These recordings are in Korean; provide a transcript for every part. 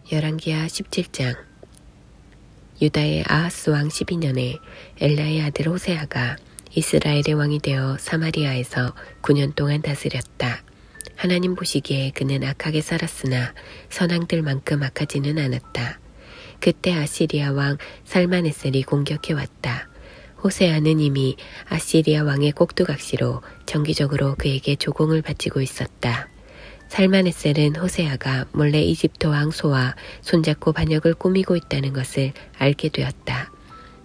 열왕기하 17장. 유다의 아하스 왕 12년에 엘라의 아들 호세아가 이스라엘의 왕이 되어 사마리아에서 9년 동안 다스렸다. 하나님 보시기에 그는 악하게 살았으나 선왕들만큼 악하지는 않았다. 그때 아시리아 왕 살마네셀이 공격해왔다. 호세아는 이미 아시리아 왕의 꼭두각시로 정기적으로 그에게 조공을 바치고 있었다. 살마네셀은 호세아가 몰래 이집트 왕 소와 손잡고 반역을 꾸미고 있다는 것을 알게 되었다.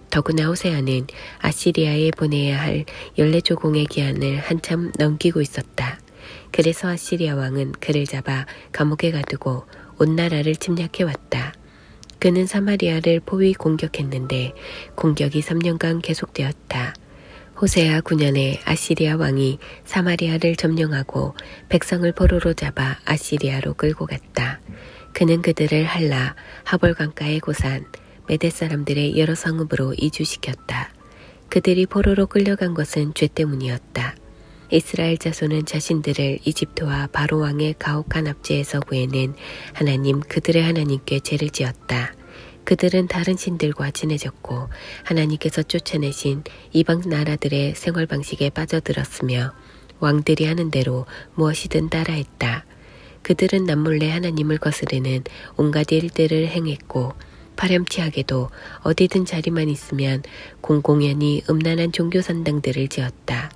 더구나 호세아는 아시리아에 보내야 할 14조공의 기한을 한참 넘기고 있었다. 그래서 아시리아 왕은 그를 잡아 감옥에 가두고 온 나라를 침략해왔다. 그는 사마리아를 포위 공격했는데 공격이 3년간 계속되었다. 호세아 9년에 아시리아 왕이 사마리아를 점령하고 백성을 포로로 잡아 아시리아로 끌고 갔다. 그는 그들을 할라, 하볼강가의 고산, 메대 사람들의 여러 성읍으로 이주시켰다. 그들이 포로로 끌려간 것은 죄 때문이었다. 이스라엘 자손은 자신들을 이집트와 바로 왕의 가혹한 압제에서 구해낸 하나님 그들의 하나님께 죄를 지었다. 그들은 다른 신들과 친해졌고 하나님께서 쫓아내신 이방 나라들의 생활 방식에 빠져들었으며 왕들이 하는 대로 무엇이든 따라했다. 그들은 남몰래 하나님을 거스르는 온갖 일들을 행했고 파렴치하게도 어디든 자리만 있으면 공공연히 음란한 종교 산당들을 지었다.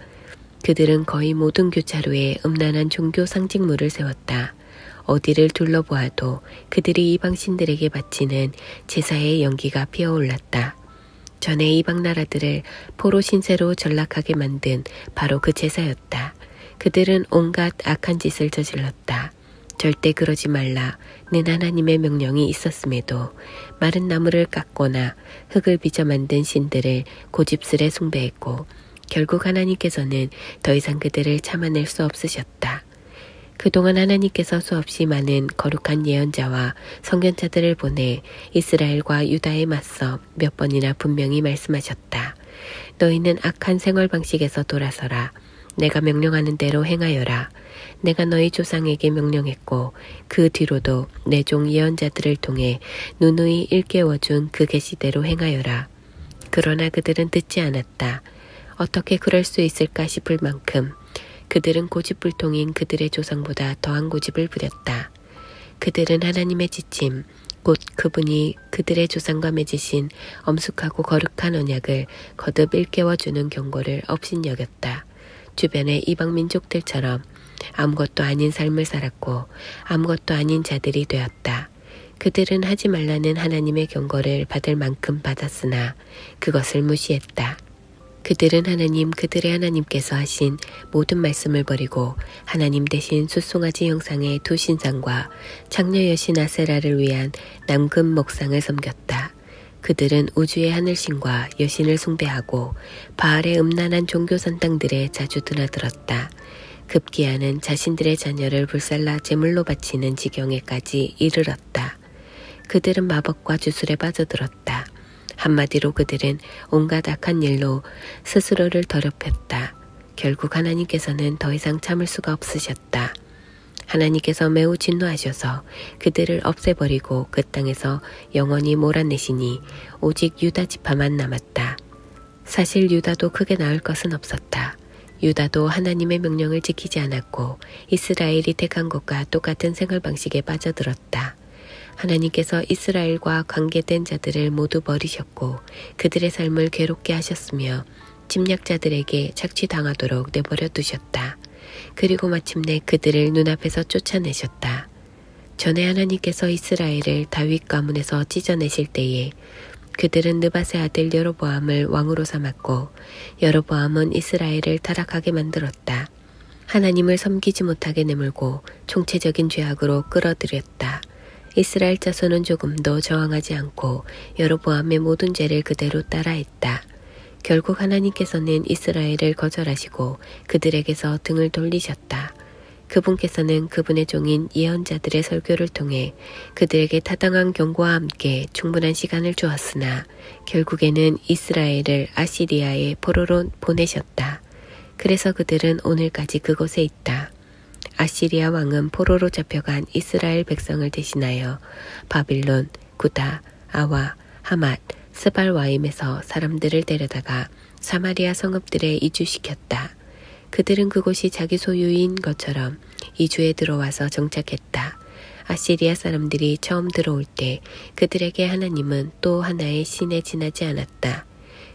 그들은 거의 모든 교차로에 음란한 종교 상징물을 세웠다. 어디를 둘러보아도 그들이 이방 신들에게 바치는 제사의 연기가 피어올랐다. 전에 이방 나라들을 포로 신세로 전락하게 만든 바로 그 제사였다. 그들은 온갖 악한 짓을 저질렀다. 절대 그러지 말라는 하나님의 명령이 있었음에도 마른 나무를 깎거나 흙을 빚어 만든 신들을 고집스레 숭배했고 결국 하나님께서는 더 이상 그들을 참아낼 수 없으셨다. 그동안 하나님께서 수없이 많은 거룩한 예언자와 선견자들을 보내 이스라엘과 유다에 맞서 몇 번이나 분명히 말씀하셨다. 너희는 악한 생활 방식에서 돌아서라. 내가 명령하는 대로 행하여라. 내가 너희 조상에게 명령했고 그 뒤로도 내 종 예언자들을 통해 누누이 일깨워준 그 계시대로 행하여라. 그러나 그들은 듣지 않았다. 어떻게 그럴 수 있을까 싶을 만큼 그들은 고집불통인 그들의 조상보다 더한 고집을 부렸다. 그들은 하나님의 지침, 곧 그분이 그들의 조상과 맺으신 엄숙하고 거룩한 언약을 거듭 일깨워주는 경고를 업신여겼다. 주변의 이방 민족들처럼 아무것도 아닌 삶을 살았고 아무것도 아닌 자들이 되었다. 그들은 하지 말라는 하나님의 경고를 받을 만큼 받았으나 그것을 무시했다. 그들은 하나님 그들의 하나님께서 하신 모든 말씀을 버리고 하나님 대신 숫송아지 형상의 두 신상과 창녀 여신 아세라를 위한 남금 목상을 섬겼다. 그들은 우주의 하늘신과 여신을 숭배하고 바알의 음란한 종교 산당들에 자주 드나들었다. 급기야는 자신들의 자녀를 불살라 제물로 바치는 지경에까지 이르렀다. 그들은 마법과 주술에 빠져들었다. 한마디로 그들은 온갖 악한 일로 스스로를 더럽혔다. 결국 하나님께서는 더 이상 참을 수가 없으셨다. 하나님께서 매우 진노하셔서 그들을 없애버리고 그 땅에서 영원히 몰아내시니 오직 유다 지파만 남았다. 사실 유다도 크게 나을 것은 없었다. 유다도 하나님의 명령을 지키지 않았고 이스라엘이 택한 것과 똑같은 생활 방식에 빠져들었다. 하나님께서 이스라엘과 관계된 자들을 모두 버리셨고 그들의 삶을 괴롭게 하셨으며 침략자들에게 착취당하도록 내버려 두셨다. 그리고 마침내 그들을 눈앞에서 쫓아내셨다. 전에 하나님께서 이스라엘을 다윗 가문에서 찢어내실 때에 그들은 느밧의 아들 여로보암을 왕으로 삼았고 여로보암은 이스라엘을 타락하게 만들었다. 하나님을 섬기지 못하게 내몰고 총체적인 죄악으로 끌어들였다. 이스라엘 자손은 조금도 저항하지 않고 여로보암의 모든 죄를 그대로 따라했다. 결국 하나님께서는 이스라엘을 거절하시고 그들에게서 등을 돌리셨다. 그분께서는 그분의 종인 예언자들의 설교를 통해 그들에게 타당한 경고와 함께 충분한 시간을 주었으나 결국에는 이스라엘을 아시리아의 포로로 보내셨다. 그래서 그들은 오늘까지 그곳에 있다. 아시리아 왕은 포로로 잡혀간 이스라엘 백성을 대신하여 바빌론, 구다, 아와, 하맛, 스발와임에서 사람들을 데려다가 사마리아 성읍들에 이주시켰다. 그들은 그곳이 자기 소유인 것처럼 이주에 들어와서 정착했다. 아시리아 사람들이 처음 들어올 때 그들에게 하나님은 또 하나의 신에 지나지 않았다.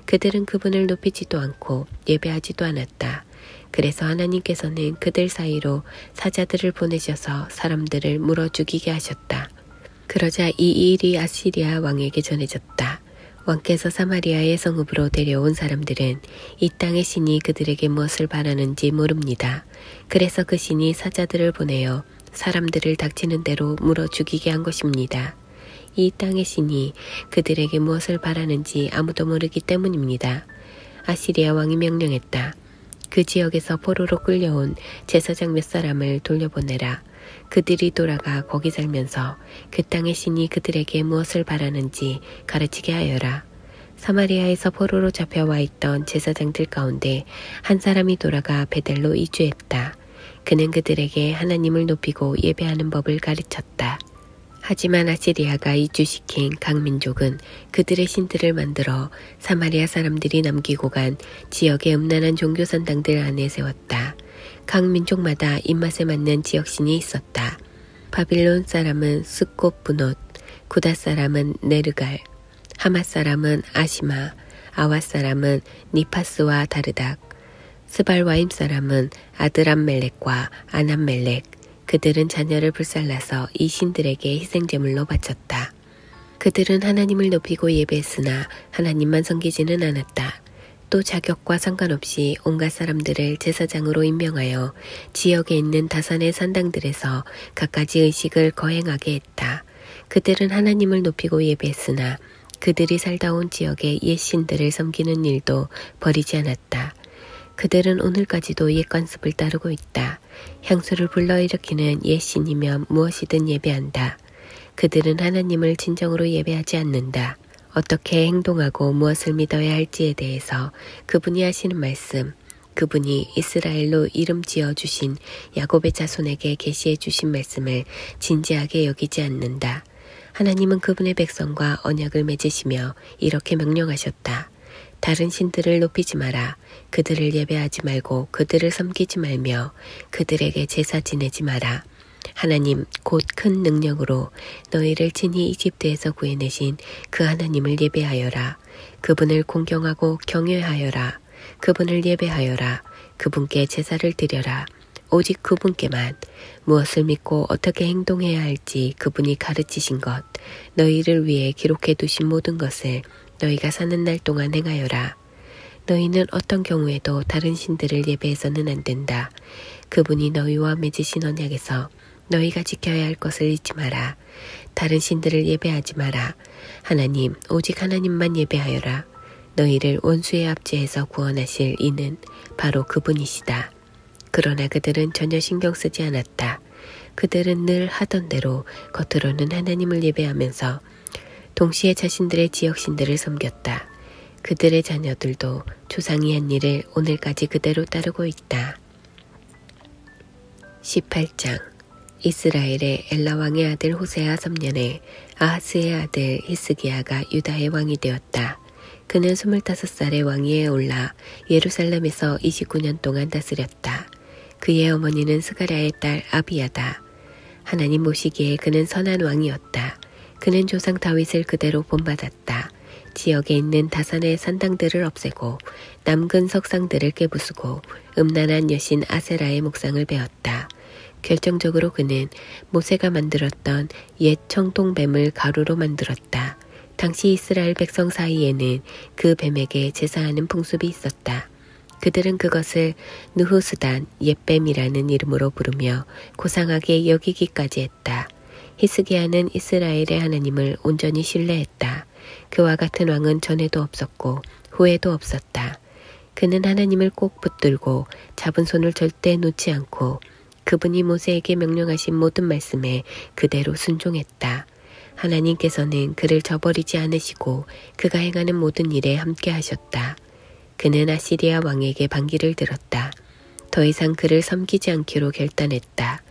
그들은 그분을 높이지도 않고 예배하지도 않았다. 그래서 하나님께서는 그들 사이로 사자들을 보내셔서 사람들을 물어 죽이게 하셨다. 그러자 이 일이 아시리아 왕에게 전해졌다. 왕께서 사마리아의 성읍으로 데려온 사람들은 이 땅의 신이 그들에게 무엇을 바라는지 모릅니다. 그래서 그 신이 사자들을 보내어 사람들을 닥치는 대로 물어 죽이게 한 것입니다. 이 땅의 신이 그들에게 무엇을 바라는지 아무도 모르기 때문입니다. 아시리아 왕이 명령했다. 그 지역에서 포로로 끌려온 제사장 몇 사람을 돌려보내라. 그들이 돌아가 거기 살면서 그 땅의 신이 그들에게 무엇을 바라는지 가르치게 하여라. 사마리아에서 포로로 잡혀와 있던 제사장들 가운데 한 사람이 돌아가 베델로 이주했다. 그는 그들에게 하나님을 높이고 예배하는 법을 가르쳤다. 하지만 아시리아가 이주시킨 각 민족은 그들의 신들을 만들어 사마리아 사람들이 남기고 간 지역의 음란한 종교 산당들 안에 세웠다. 각 민족마다 입맛에 맞는 지역신이 있었다. 바빌론 사람은 스콥브논, 구다 사람은 네르갈, 하맛 사람은 아시마, 아와 사람은 니파스와 다르닥, 스발와임 사람은 아드람멜렉과 아남멜렉. 그들은 자녀를 불살라서 이 신들에게 희생제물로 바쳤다. 그들은 하나님을 높이고 예배했으나 하나님만 섬기지는 않았다. 또 자격과 상관없이 온갖 사람들을 제사장으로 임명하여 지역에 있는 다산의 산당들에서 갖가지 의식을 거행하게 했다. 그들은 하나님을 높이고 예배했으나 그들이 살다 온 지역의 옛 신들을 섬기는 일도 버리지 않았다. 그들은 오늘까지도 옛 관습을 따르고 있다. 향수를 불러일으키는 옛 신이면 무엇이든 예배한다. 그들은 하나님을 진정으로 예배하지 않는다. 어떻게 행동하고 무엇을 믿어야 할지에 대해서 그분이 하시는 말씀, 그분이 이스라엘로 이름 지어주신 야곱의 자손에게 계시해 주신 말씀을 진지하게 여기지 않는다. 하나님은 그분의 백성과 언약을 맺으시며 이렇게 명령하셨다. 다른 신들을 높이지 마라. 그들을 예배하지 말고 그들을 섬기지 말며 그들에게 제사 지내지 마라. 하나님 곧 큰 능력으로 너희를 친히 이집트에서 구해내신 그 하나님을 예배하여라. 그분을 공경하고 경외하여라. 그분을 예배하여라. 그분께 제사를 드려라. 오직 그분께만 무엇을 믿고 어떻게 행동해야 할지 그분이 가르치신 것, 너희를 위해 기록해 두신 모든 것을 너희가 사는 날 동안 행하여라. 너희는 어떤 경우에도 다른 신들을 예배해서는 안 된다. 그분이 너희와 맺으신 언약에서 너희가 지켜야 할 것을 잊지 마라. 다른 신들을 예배하지 마라. 하나님, 오직 하나님만 예배하여라. 너희를 원수의 압제에서 구원하실 이는 바로 그분이시다. 그러나 그들은 전혀 신경 쓰지 않았다. 그들은 늘 하던 대로 겉으로는 하나님을 예배하면서 동시에 자신들의 지역신들을 섬겼다. 그들의 자녀들도 조상이 한 일을 오늘까지 그대로 따르고 있다. 18장 이스라엘의 엘라 왕의 아들 호세아 3년에 아하스의 아들 히스기야가 유다의 왕이 되었다. 그는 25살의 왕위에 올라 예루살렘에서 29년 동안 다스렸다. 그의 어머니는 스가랴의 딸 아비야다. 하나님 보시기에 그는 선한 왕이었다. 그는 조상 다윗을 그대로 본받았다. 지역에 있는 다산의 산당들을 없애고 남근 석상들을 깨부수고 음란한 여신 아세라의 묵상을 베었다. 결정적으로 그는 모세가 만들었던 옛 청동뱀을 가루로 만들었다. 당시 이스라엘 백성 사이에는 그 뱀에게 제사하는 풍습이 있었다. 그들은 그것을 느후스단 옛뱀이라는 이름으로 부르며 고상하게 여기기까지 했다. 히스기야는 이스라엘의 하나님을 온전히 신뢰했다. 그와 같은 왕은 전에도 없었고 후에도 없었다. 그는 하나님을 꼭 붙들고 잡은 손을 절대 놓지 않고 그분이 모세에게 명령하신 모든 말씀에 그대로 순종했다. 하나님께서는 그를 저버리지 않으시고 그가 행하는 모든 일에 함께 하셨다. 그는 아시리아 왕에게 반기를 들었다. 더 이상 그를 섬기지 않기로 결단했다.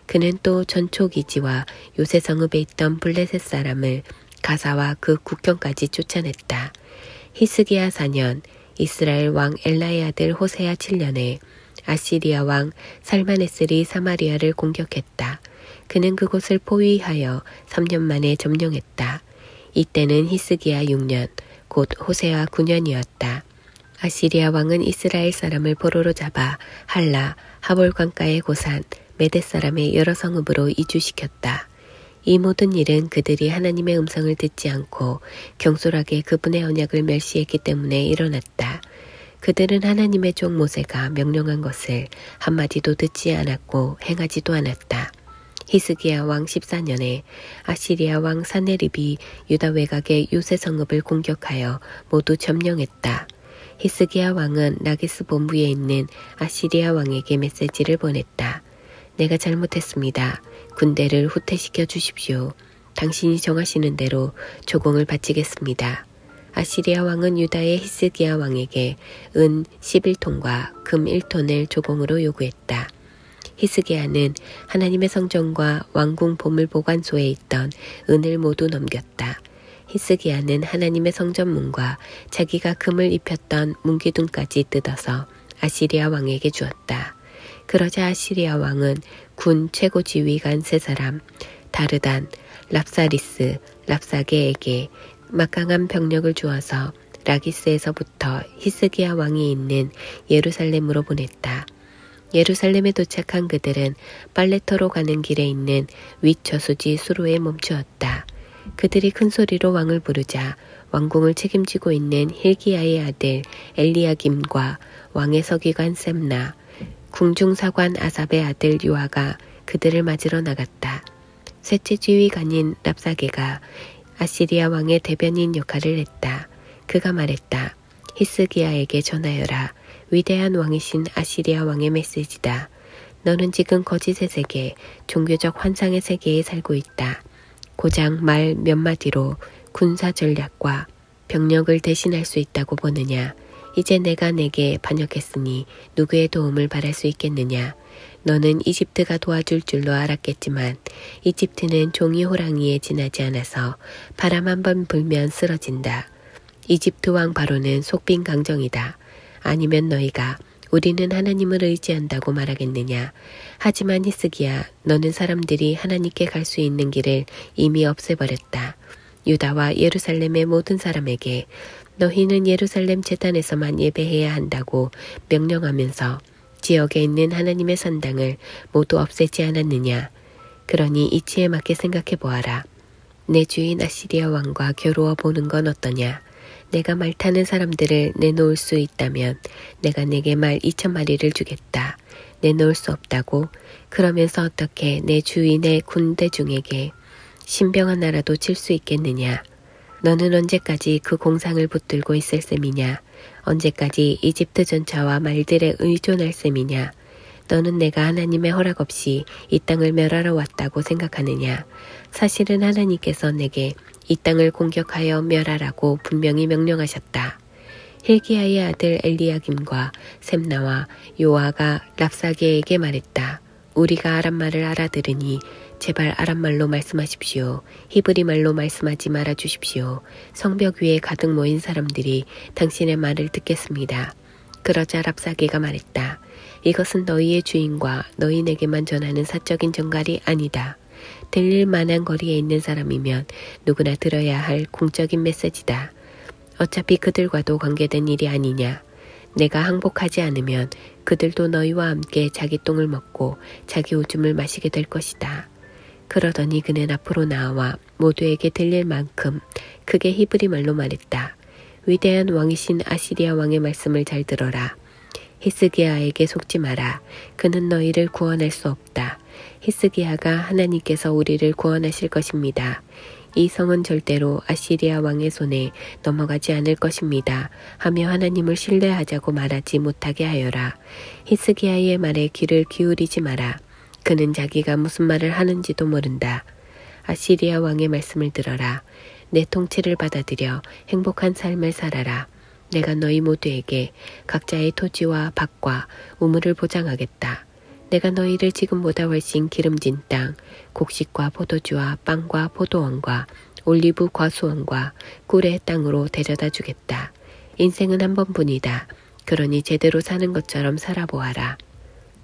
그는 또 전초기지와 요새 성읍에 있던 블레셋 사람을 가사와 그 국경까지 쫓아냈다. 히스기야 4년, 이스라엘 왕 엘라의 아들 호세아 7년에 아시리아 왕 살마네슬이 사마리아를 공격했다. 그는 그곳을 포위하여 3년 만에 점령했다. 이때는 히스기야 6년, 곧 호세아 9년이었다. 아시리아 왕은 이스라엘 사람을 포로로 잡아 할라, 하볼 강가의 고산, 메대 사람의 여러 성읍으로 이주시켰다. 이 모든 일은 그들이 하나님의 음성을 듣지 않고 경솔하게 그분의 언약을 멸시했기 때문에 일어났다. 그들은 하나님의 종 모세가 명령한 것을 한마디도 듣지 않았고 행하지도 않았다. 히스기야 왕 14년에 아시리아 왕 사네립이 유다 외곽의 요새 성읍을 공격하여 모두 점령했다. 히스기야 왕은 라기스 본부에 있는 아시리아 왕에게 메시지를 보냈다. 내가 잘못했습니다. 군대를 후퇴시켜 주십시오. 당신이 정하시는 대로 조공을 바치겠습니다. 아시리아 왕은 유다의 히스기야 왕에게 은 11톤과 금 1톤을 조공으로 요구했다. 히스기야는 하나님의 성전과 왕궁 보물 보관소에 있던 은을 모두 넘겼다. 히스기야는 하나님의 성전문과 자기가 금을 입혔던 문기둥까지 뜯어서 아시리아 왕에게 주었다. 그러자 아시리아 왕은 군 최고 지휘관 3사람 다르단, 랍사리스, 랍사게에게 막강한 병력을 주어서 라기스에서부터 히스기야 왕이 있는 예루살렘으로 보냈다. 예루살렘에 도착한 그들은 빨레터로 가는 길에 있는 윗저수지 수로에 멈추었다. 그들이 큰 소리로 왕을 부르자 왕궁을 책임지고 있는 힐기야의 아들 엘리야김과 왕의 서기관 셈나, 궁중사관 아삽의 아들 요아가 그들을 맞으러 나갔다. 셋째 지휘관인 랍사게가 아시리아 왕의 대변인 역할을 했다. 그가 말했다. 히스기야에게 전하여라. 위대한 왕이신 아시리아 왕의 메시지다. 너는 지금 거짓의 세계, 종교적 환상의 세계에 살고 있다. 고작 말 몇 마디로 군사 전략과 병력을 대신할 수 있다고 보느냐. 이제 내가 내게 반역했으니 누구의 도움을 바랄 수 있겠느냐. 너는 이집트가 도와줄 줄로 알았겠지만 이집트는 종이 호랑이에 지나지 않아서 바람 한 번 불면 쓰러진다. 이집트 왕 바로는 속빈 강정이다. 아니면 너희가 우리는 하나님을 의지한다고 말하겠느냐. 하지만 히스기야, 너는 사람들이 하나님께 갈 수 있는 길을 이미 없애버렸다. 유다와 예루살렘의 모든 사람에게 너희는 예루살렘 제단에서만 예배해야 한다고 명령하면서 지역에 있는 하나님의 산당을 모두 없애지 않았느냐. 그러니 이치에 맞게 생각해 보아라. 내 주인 아시리아 왕과 겨루어 보는 건 어떠냐. 내가 말 타는 사람들을 내놓을 수 있다면 내가 내게 말 2,000마리를 주겠다. 내놓을 수 없다고? 그러면서 어떻게 내 주인의 군대 중에게 신병 하나라도 칠 수 있겠느냐. 너는 언제까지 그 공상을 붙들고 있을 셈이냐. 언제까지 이집트 전차와 말들에 의존할 셈이냐. 너는 내가 하나님의 허락 없이 이 땅을 멸하러 왔다고 생각하느냐. 사실은 하나님께서 내게 이 땅을 공격하여 멸하라고 분명히 명령하셨다. 힐기야의 아들 엘리야김과 셈나와 요아가 랍사게에게 말했다. 우리가 아람말을 알아들으니 제발 아람말로 말씀하십시오. 히브리 말로 말씀하지 말아 주십시오. 성벽 위에 가득 모인 사람들이 당신의 말을 듣겠습니다. 그러자 랍사게가 말했다. 이것은 너희의 주인과 너희에게만 전하는 사적인 전갈이 아니다. 들릴 만한 거리에 있는 사람이면 누구나 들어야 할 공적인 메시지다. 어차피 그들과도 관계된 일이 아니냐. 내가 항복하지 않으면 그들도 너희와 함께 자기 똥을 먹고 자기 오줌을 마시게 될 것이다. 그러더니 그는 앞으로 나와 모두에게 들릴 만큼 크게 히브리 말로 말했다. 위대한 왕이신 아시리아 왕의 말씀을 잘 들어라. 히스기야에게 속지 마라. 그는 너희를 구원할 수 없다. 히스기야가 하나님께서 우리를 구원하실 것입니다. 이 성은 절대로 아시리아 왕의 손에 넘어가지 않을 것입니다. 하며 하나님을 신뢰하자고 말하지 못하게 하여라. 히스기야의 말에 귀를 기울이지 마라. 그는 자기가 무슨 말을 하는지도 모른다. 아시리아 왕의 말씀을 들어라. 내 통치를 받아들여 행복한 삶을 살아라. 내가 너희 모두에게 각자의 토지와 밭과 우물을 보장하겠다. 내가 너희를 지금보다 훨씬 기름진 땅, 곡식과 포도주와 빵과 포도원과 올리브 과수원과 꿀의 땅으로 데려다 주겠다. 인생은 한 번뿐이다. 그러니 제대로 사는 것처럼 살아보아라.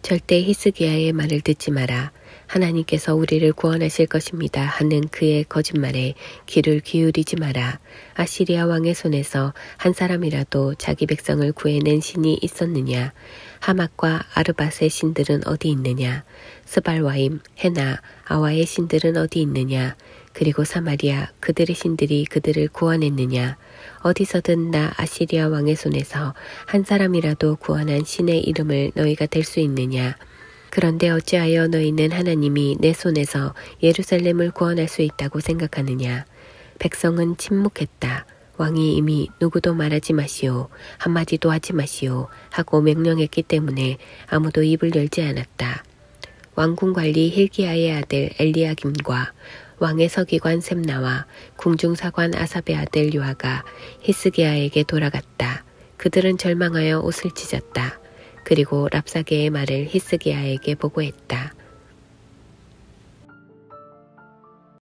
절대 히스기야의 말을 듣지 마라. 하나님께서 우리를 구원하실 것입니다 하는 그의 거짓말에 귀를 기울이지 마라. 아시리아 왕의 손에서 한 사람이라도 자기 백성을 구해낸 신이 있었느냐? 하맛과 아르밧의 신들은 어디 있느냐? 스발와임, 헤나, 아와의 신들은 어디 있느냐? 그리고 사마리아 그들의 신들이 그들을 구원했느냐? 어디서든 나 아시리아 왕의 손에서 한 사람이라도 구원한 신의 이름을 너희가 댈 수 있느냐? 그런데 어찌하여 너희는 하나님이 내 손에서 예루살렘을 구원할 수 있다고 생각하느냐? 백성은 침묵했다. 왕이 이미 누구도 말하지 마시오, 한마디도 하지 마시오 하고 명령했기 때문에 아무도 입을 열지 않았다. 왕궁관리 힐기야의 아들 엘리야김과 왕의 서기관 셈나와 궁중사관 아삽의 아들 요아가 히스기야에게 돌아갔다. 그들은 절망하여 옷을 찢었다. 그리고 랍사게의 말을 히스기야에게 보고했다.